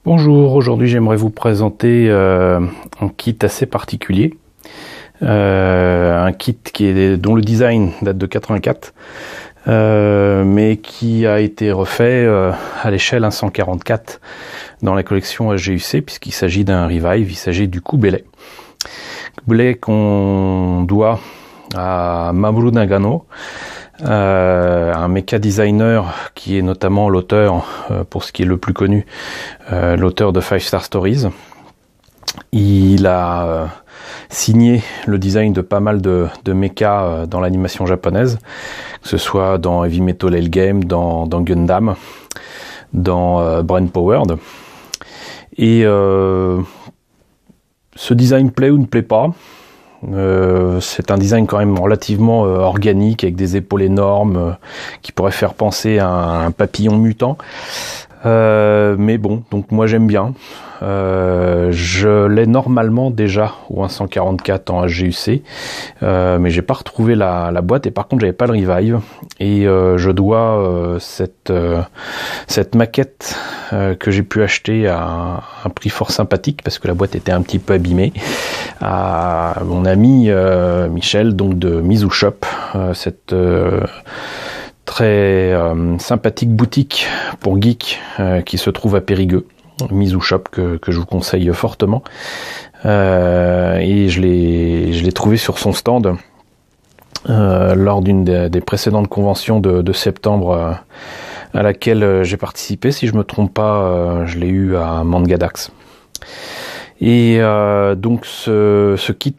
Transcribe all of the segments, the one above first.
Bonjour, aujourd'hui j'aimerais vous présenter un kit assez particulier, un kit dont le design date de 84, mais qui a été refait à l'échelle 1/144 dans la collection HGUC, puisqu'il s'agit d'un revive, il s'agit du Kubele. Kubele qu'on doit à Mamoru Nagano, un mecha designer qui est notamment l'auteur, pour ce qui est le plus connu, l'auteur de 5 Star Stories. Il a signé le design de pas mal de mechas dans l'animation japonaise, que ce soit dans Heavy Metal Hellgame, dans Gundam, dans Brain Powered. Et ce design plaît ou ne plaît pas. C'est un design quand même relativement organique, avec des épaules énormes, qui pourrait faire penser à un papillon mutant. Mais bon, donc moi j'aime bien. Je l'ai normalement déjà au 1/144 en HGUC, mais j'ai pas retrouvé la boîte, et par contre j'avais pas le revive, et je dois cette maquette que j'ai pu acheter à un prix fort sympathique, parce que la boîte était un petit peu abîmée, à mon ami Michel, donc de Mizu Shop, cette très sympathique boutique pour geeks qui se trouve à Périgueux, Mizu Shop, que je vous conseille fortement, et je l'ai trouvé sur son stand lors d'une des précédentes conventions de septembre à laquelle j'ai participé. Si je me trompe pas, je l'ai eu à Mangadax. Et donc ce kit,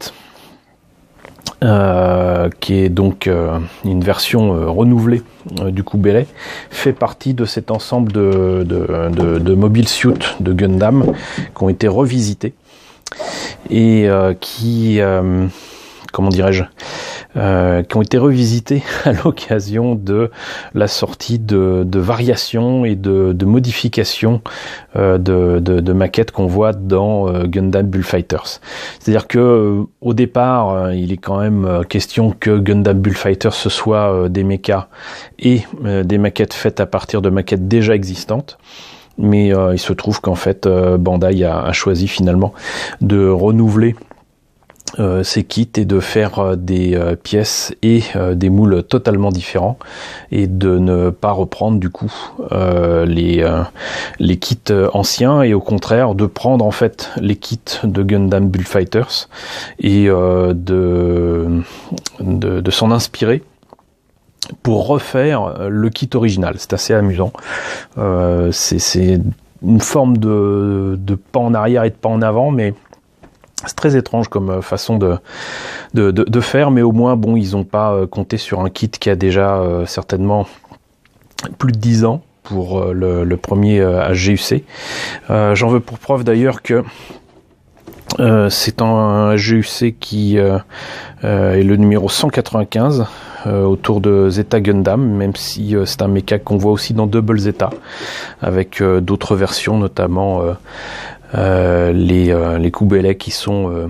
qui est donc une version renouvelée du Kubele, fait partie de cet ensemble de mobile suits de Gundam qui ont été revisités et qui ont été revisités à l'occasion de la sortie de variations et de modifications de maquettes qu'on voit dans Gundam Bullfighters. C'est-à-dire que au départ, il est quand même question que Gundam Bullfighters ce soit des mechas et des maquettes faites à partir de maquettes déjà existantes. Mais il se trouve qu'en fait Bandai a choisi finalement de renouveler ces kits et de faire des pièces et des moules totalement différents, et de ne pas reprendre du coup les kits anciens, et au contraire de prendre en fait les kits de Gundam Bullfighters et de s'en inspirer pour refaire le kit original. C'est assez amusant. C'est une forme de pas en arrière et de pas en avant, mais c'est très étrange comme façon de faire, mais au moins bon, ils n'ont pas compté sur un kit qui a déjà certainement plus de 10 ans pour le premier HGUC. J'en veux pour preuve d'ailleurs que c'est un HGUC qui est le numéro 195 autour de Zeta Gundam, même si c'est un mecha qu'on voit aussi dans Double Zeta, avec d'autres versions, notamment les Kubele qui sont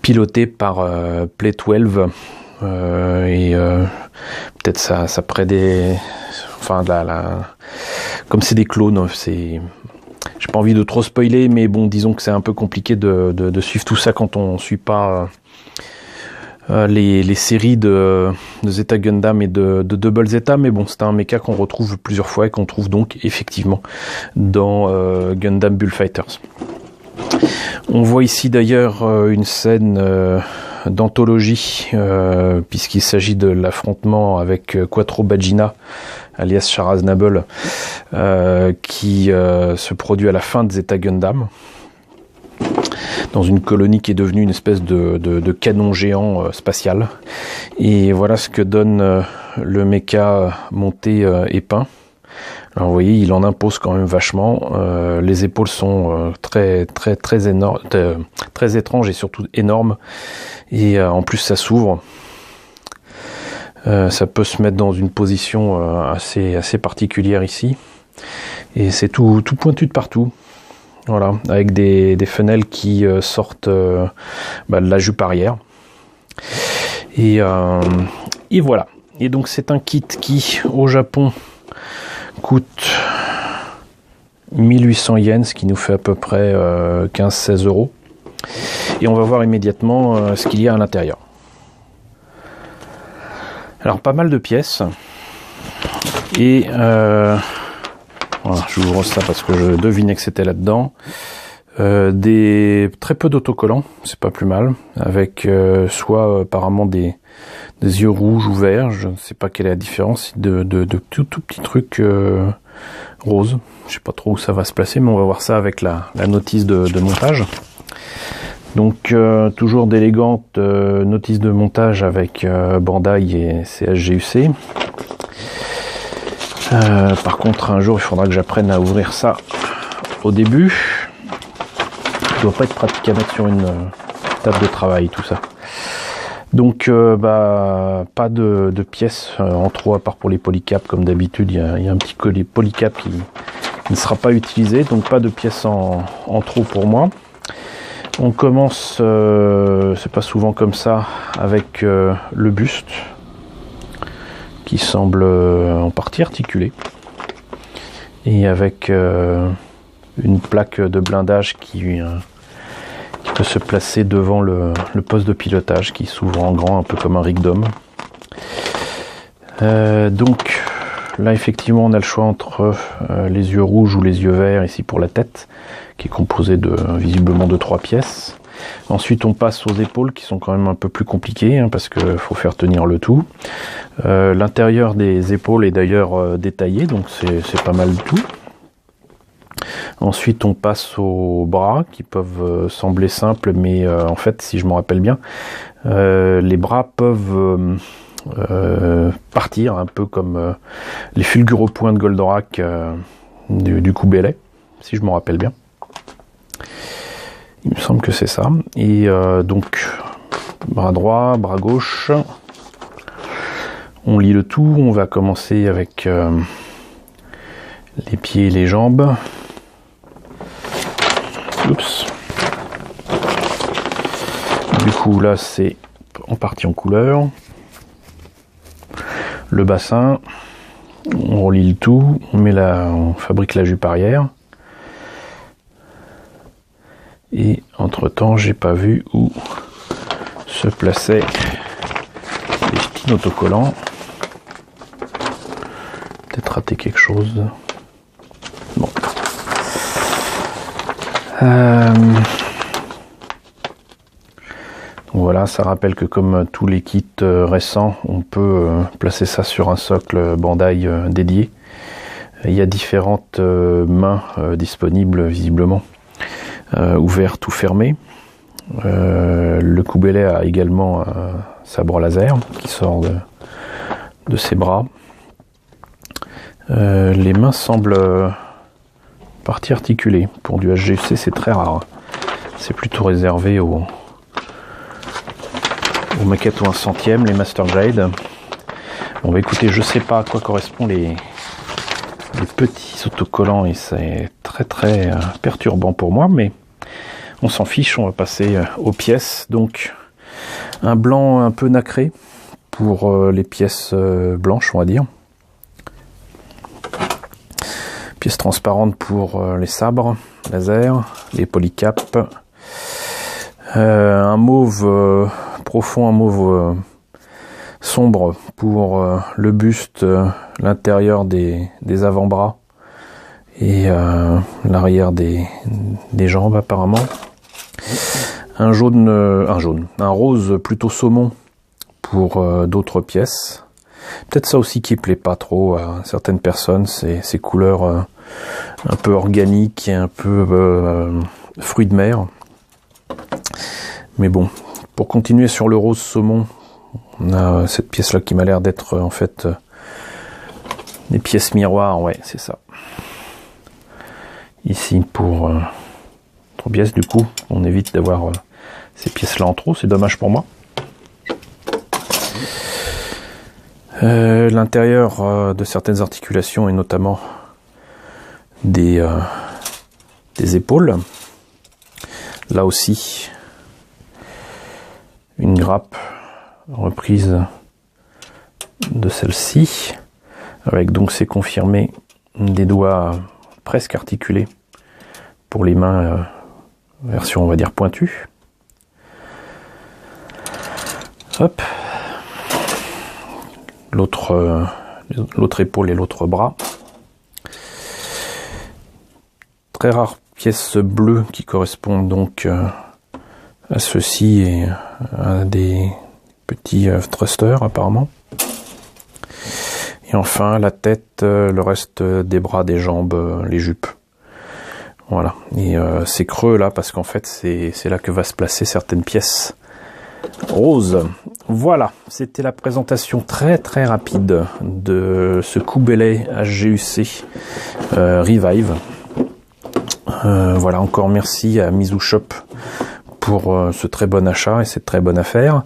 pilotés par Play 12, et peut-être ça près des, enfin comme c'est des clones, j'ai pas envie de trop spoiler, mais bon, disons que c'est un peu compliqué de suivre tout ça quand on suit pas les séries de Zeta Gundam et de Double Zeta. Mais bon, c'est un mecha qu'on retrouve plusieurs fois et qu'on trouve donc effectivement dans Gundam Bullfighters. On voit ici d'ailleurs une scène d'anthologie, puisqu'il s'agit de l'affrontement avec Quattro Bagina, alias Char Aznable, qui se produit à la fin de Zeta Gundam, dans une colonie qui est devenue une espèce de canon géant spatial. Et voilà ce que donne le mecha monté et peint. Alors vous voyez, il en impose quand même vachement. Les épaules sont très énormes, très étranges et surtout énormes. Et en plus ça s'ouvre. Ça peut se mettre dans une position assez particulière ici. Et c'est tout pointu de partout. Voilà, avec des fenêtres qui sortent de la jupe arrière. Et voilà. Et donc c'est un kit qui, au Japon, coûte 1800 yens, ce qui nous fait à peu près 15-16 euros. Et on va voir immédiatement ce qu'il y a à l'intérieur. Alors pas mal de pièces. Et voilà, j'ouvre ça parce que je devinais que c'était là-dedans. Très peu d'autocollants, c'est pas plus mal, avec soit apparemment des yeux rouges ou verts, je ne sais pas quelle est la différence, de tout petits trucs roses. Je sais pas trop où ça va se placer, mais on va voir ça avec la notice de montage. Donc toujours d'élégantes notices de montage avec Bandai et CSGUC. Par contre, un jour, il faudra que j'apprenne à ouvrir ça au début. Ça doit pas être pratique à mettre sur une table de travail, tout ça. Donc, pas de pièces en trop, à part pour les polycaps, comme d'habitude. Il y a un petit collier polycap qui ne sera pas utilisé, donc pas de pièces en trop pour moi. On commence, c'est pas souvent comme ça, avec le buste, qui semble en partie articulé, et avec une plaque de blindage qui peut se placer devant le poste de pilotage, qui s'ouvre en grand, un peu comme un rig d'homme. Donc là, effectivement, on a le choix entre les yeux rouges ou les yeux verts, ici pour la tête, qui est composée visiblement de 3 pièces. Ensuite, on passe aux épaules, qui sont quand même un peu plus compliquées, parce qu'il faut faire tenir le tout. L'intérieur des épaules est d'ailleurs détaillé, donc c'est pas mal du tout. Ensuite, on passe aux bras, qui peuvent sembler simples, mais en fait, si je me rappelle bien, les bras peuvent partir, un peu comme les fulguropoints de Goldorak du Koubélet, si je me rappelle bien. Il me semble que c'est ça. Et donc, bras droit, bras gauche. On lit le tout. On va commencer avec les pieds et les jambes. Oups. Du coup, là, c'est en partie en couleur. Le bassin. On relie le tout. On fabrique la jupe arrière. Et entre-temps, j'ai pas vu où se plaçaient les petits autocollants. Peut-être raté quelque chose. Bon. Voilà, ça rappelle que comme tous les kits récents, on peut placer ça sur un socle Bandai dédié. Il y a différentes mains disponibles visiblement. Ouverte ou fermée. Le Koubélet a également un sabre laser qui sort de ses bras. Les mains semblent partie articulée. Pour du SGUC, c'est très rare. C'est plutôt réservé aux maquettes ou 1/100e, les Master Grade. Bon, bah écoutez, je sais pas à quoi correspondent les petits autocollants et c'est très perturbant pour moi, mais on s'en fiche, on va passer aux pièces. Donc un blanc un peu nacré pour les pièces blanches, on va dire. Pièces transparentes pour les sabres laser, les polycaps. Un mauve profond, un mauve sombre pour le buste, l'intérieur des avant-bras et l'arrière des jambes apparemment. Un rose plutôt saumon pour d'autres pièces. Peut-être ça aussi qui plaît pas trop à certaines personnes, ces couleurs un peu organiques et un peu fruits de mer. Mais bon, pour continuer sur le rose saumon, on a cette pièce-là qui m'a l'air d'être en fait des pièces miroirs, ouais, c'est ça. Ici pour 3 pièces, du coup, on évite d'avoir ces pièces-là en trop, c'est dommage pour moi. L'intérieur de certaines articulations et notamment des épaules. Là aussi, une grappe reprise de celle-ci, avec donc c'est confirmé des doigts presque articulé pour les mains, version on va dire pointue. Hop, l'autre épaule et l'autre bras. Très rare pièce bleue qui correspond donc à ceci et à des petits thrusters apparemment. Et enfin la tête, le reste des bras, des jambes, les jupes. Voilà. Et c'est creux là parce qu'en fait c'est là que va se placer certaines pièces roses. Voilà, c'était la présentation très très rapide de ce Kubeley HGUC Revive. Voilà, encore merci à Mizu Shop pour ce très bon achat et cette très bonne affaire.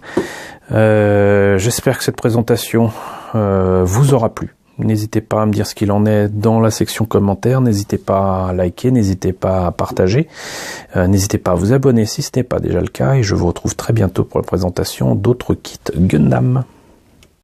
J'espère que cette présentation vous aura plu. N'hésitez pas à me dire ce qu'il en est dans la section commentaires, n'hésitez pas à liker, n'hésitez pas à partager, n'hésitez pas à vous abonner si ce n'est pas déjà le cas, et je vous retrouve très bientôt pour la présentation d'autres kits Gundam.